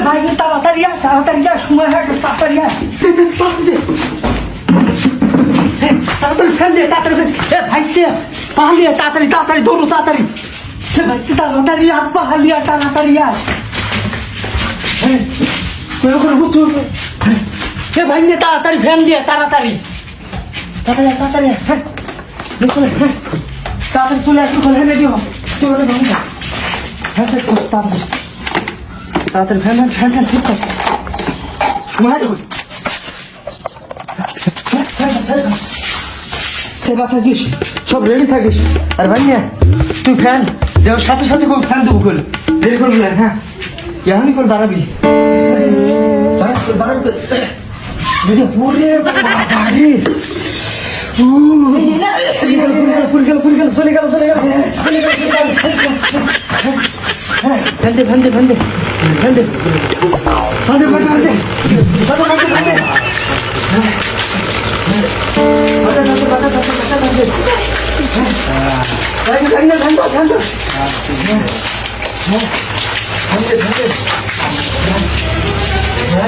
ভাই তাড়াতাড়ি সময় হয়ে গেছে, তাড়াতাড়ি তাড়াতাড়ি ফেল দিয়ে তাড়াতাড়ি ভাইসে পাহালিয়া তাড়াতাড়ি দৌড়ো তাড়াতাড়ি ভাইসে তাড়াতাড়ি পাহালিয়া তাড়াতাড়ি ভাই নিয়ে তাড়াতাড়ি ফ্যান দিয়ে তাড়াতাড়ি তাড়াতাড়ি চলে আসবো খোলে রেডি হো চলে তাড়াতাড়ি ফ্যান ঠিক কর সময় থাকিস সব রেডি থাকিস আর ভাই তুই ফ্যান দেওয়ার সাথে সাথে ফ্যান দেবো করলে দেরি করবি না। হ্যাঁ এখনই করে বাড়াবি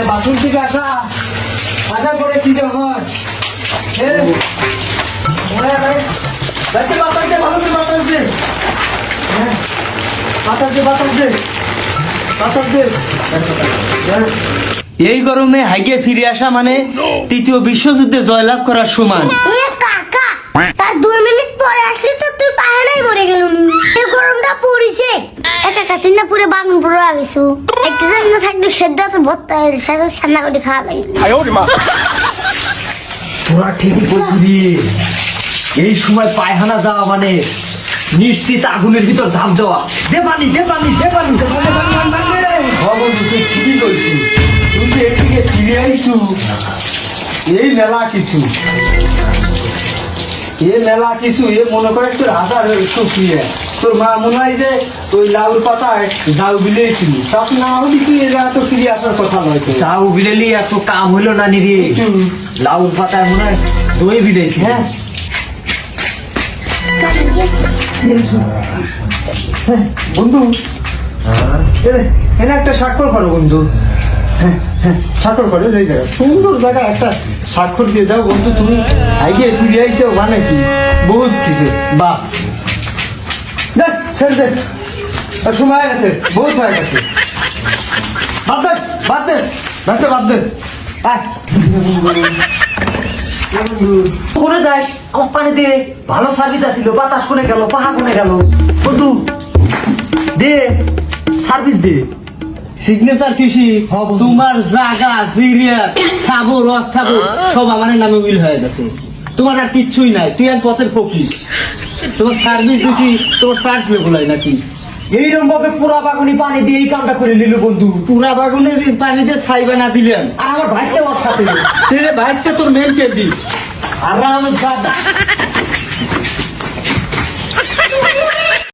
বাথরুম থেকে আসার পরে কি যখন এই গরমে হাইকে ফিরে আসা মানে তৃতীয় বিশ্বযুদ্ধে জয়লাভ করার সমান। কাকা তার 2 মিনিট পরে আসলে তো তুই পাহাড়েই মরে গেল। এই গরমটা পড়িছে একা কাতুন না পুরো বাগুন পুরো আগেছো একটু না থাকলে সেদ্ধ তো ভর্তা সাথে ছানা করে খাওয়া লাগে। তোরা ঠিকই বলছিলি, এই সময় পায়খানা যাওয়া মানে নিশ্চিত আগুনের ভিতর ঝাঁপ দেওয়া। দে পানি তুই ঠিকই করছিস, তুই যে এদিকে ফিরে আইছু এই মেলা কিছু এ মনে করে তোর হাজার শুকিয়ে তোর মা মনে হয় যে ওই লাউর পাতায় জাউ বিলেছিল তার না হলি তুই এরা তো ফিরে আসার কথা নয়। তো জাউ বিলেলি এত কাম হইলো না নিরে, লাউর পাতায় মনে হয় দই বিলেছি। হ্যাঁ বন্ধু এখানে একটা স্বাক্ষর করো বন্ধু। স্বাক্ষর করো এই জায়গা সুন্দর জায়গা একটা স্বাক্ষর দিয়ে যাও বন্ধু। তুমি আগে ফিরে আইসে বানাইছি বহুত কিছু বাস দেখ ছেড়ে দেখ সময় গেছে বহুত হয়ে গেছে বাদ দে কোনে যাস আমার পানি দিয়ে ভালো সার্ভিস আসছিল বাতাস কোনে গেল পাহা কোনে গেল বন্ধু দে সার্ভিস দে সিগনেচার কৃষি তোমার জায়গা জিরিয়া খাবো রস খাবো সব আমার নামে উইল হয়ে গেছে। তোমার আর কিচ্ছুই নাই, তুই আর পথের ফকির। তোমার সার্ভিস দিছি তোমার চার্জ লেগুলাই নাকি এইরকম ভাবে পুরা বাগুনি পানি দিয়ে এই কামটা করে নিল বন্ধু। পুরা বাগুনে পানি দিয়ে ছাইবা না দিলেন আর আমার ভাইতে ওর সাথে ভাইতে তোর মেন কে দি আর আমার